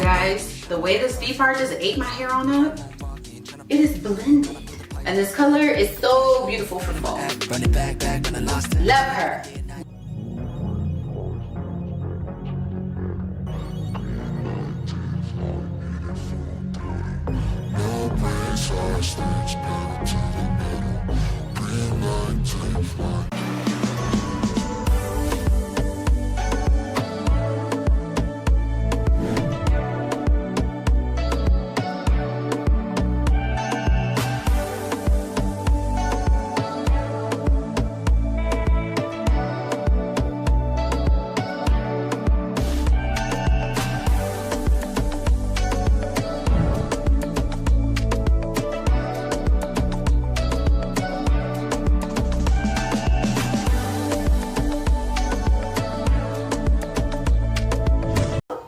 guys, the way this V part just ate my hair on up, it is blended. And this color is so beautiful for fall. Love her.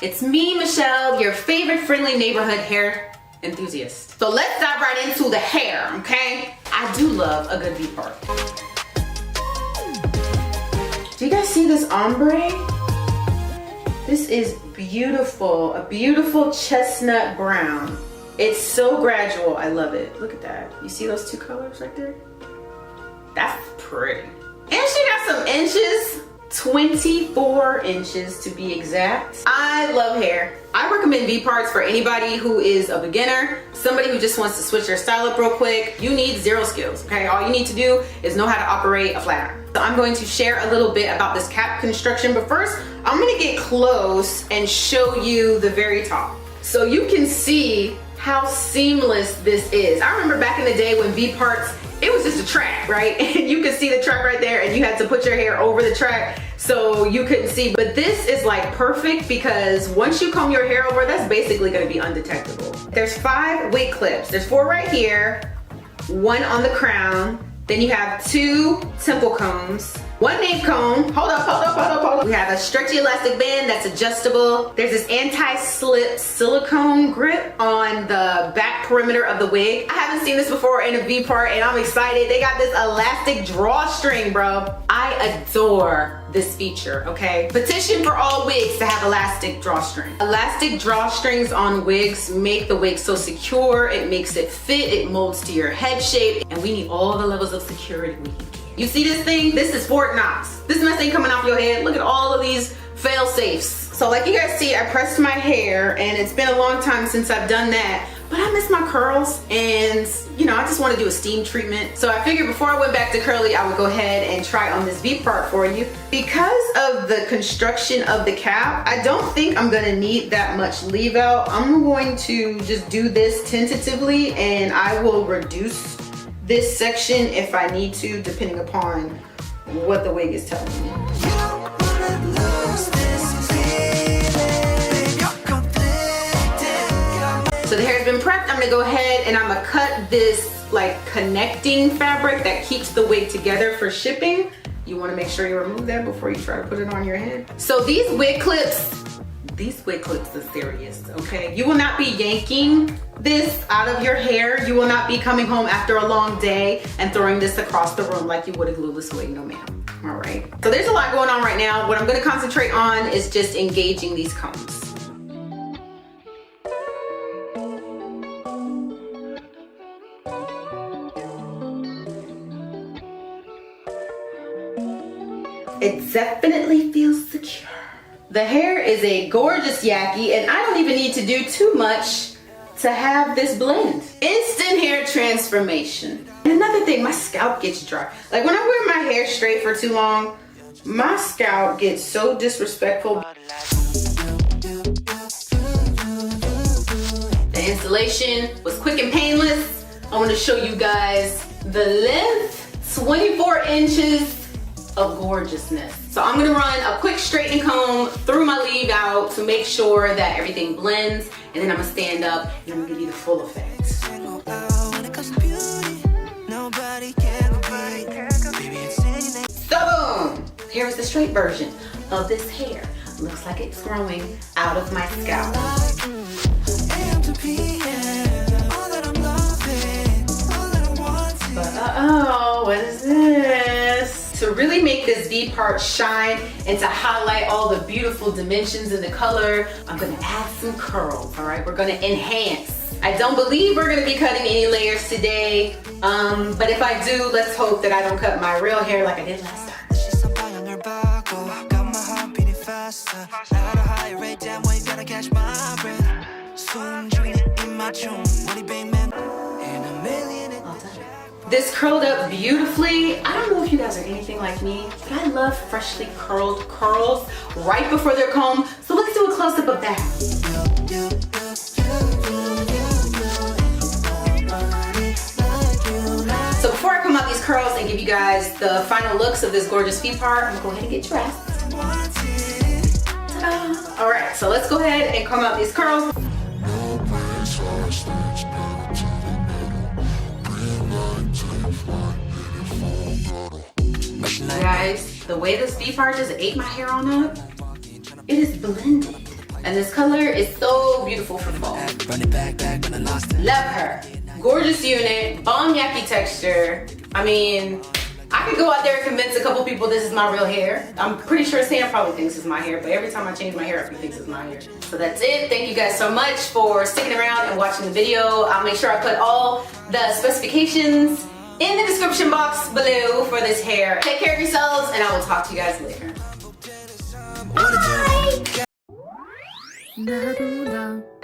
It's me, Michelle, your favorite friendly neighborhood hair enthusiast. So let's dive right into the hair, okay? I do love a good V part. Do you guys see this ombre? This is beautiful, a beautiful chestnut brown. It's so gradual, I love it. Look at that. You see those two colors right there? That's pretty. And she got some inches. 24 inches to be exact. I love hair. I recommend V parts for anybody who is a beginner, somebody who just wants to switch their style up real quick. You need zero skills, okay? All you need to do is know how to operate a flat iron. So I'm going to share a little bit about this cap construction, but first I'm gonna get close and show you the very top. So you can see how seamless this is. I remember back in the day when V parts, it was just a track, right? And you could see the track right there and you had to put your hair over the track so you couldn't see. But this is like perfect because once you comb your hair over, that's basically gonna be undetectable. There's 5 wig clips. There's 4 right here, 1 on the crown. Then you have 2 temple combs, 1 nape comb. Hold up. We have a stretchy elastic band that's adjustable. There's this anti-slip silicone grip on the back perimeter of the wig. I haven't seen this before in a V part and I'm excited. They got this elastic drawstring, bro. I adore this feature, okay? Petition for all wigs to have elastic drawstring. Elastic drawstrings on wigs make the wig so secure. It makes it fit, it molds to your head shape, and we need all the levels of security we can get. You see this thing? This is Fort Knox. This mess ain't coming off your head. Look at all of these fail safes. So like you guys see, I pressed my hair and it's been a long time since I've done that, but I miss my curls and you know, I just want to do a steam treatment. So I figured before I went back to curly, I would go ahead and try on this V part for you. Because of the construction of the cap, I don't think I'm gonna need that much leave out. I'm going to just do this tentatively and I will reduce this section if I need to, depending upon what the wig is telling me. So the hair's been prepped. I'm gonna go ahead and I'm gonna cut this like connecting fabric that keeps the wig together for shipping. You wanna make sure you remove that before you try to put it on your head. So these wig clips are serious, okay? You will not be yanking this out of your hair. You will not be coming home after a long day and throwing this across the room like you would a glueless wig, no ma'am, all right? So there's a lot going on right now. What I'm gonna concentrate on is just engaging these combs. It definitely feels secure. The hair is a gorgeous Yaki and I don't even need to do too much to have this blend. Instant hair transformation. And another thing, my scalp gets dry. Like when I wear my hair straight for too long, my scalp gets so disrespectful. The installation was quick and painless. I want to show you guys the length, 24 inches of gorgeousness. So I'm gonna run a quick straighten comb through my leave out to make sure that everything blends, and then I'm gonna stand up and I'm gonna give you the full effect. So boom! Here is the straight version of this hair. Looks like it's growing out of my scalp. But what is this? To really really make this V part shine and to highlight all the beautiful dimensions in the color, I'm gonna add some curls, all right? We're gonna enhance. I don't believe we're gonna be cutting any layers today, but if I do, let's hope that I don't cut my real hair like I did last time. This curled up beautifully. I don't know if you guys are anything like me, but I love freshly curled curls right before they're combed. So let's do a close-up of that. So before I comb out these curls and give you guys the final looks of this gorgeous V part, I'm gonna go ahead and get dressed. Ta-da! All right, so let's go ahead and comb out these curls. Guys, the way this V part just ate my hair on up, it is blended. And this color is so beautiful for fall. Love her. Gorgeous unit, bomb Yaki texture. I mean, I could go out there and convince a couple people this is my real hair. I'm pretty sure Sam probably thinks it's my hair, but every time I change my hair up, he thinks it's my hair. So that's it. Thank you guys so much for sticking around and watching the video. I'll make sure I put all the specifications in the description box below for this hair. Take care of yourselves, and I will talk to you guys later. Bye!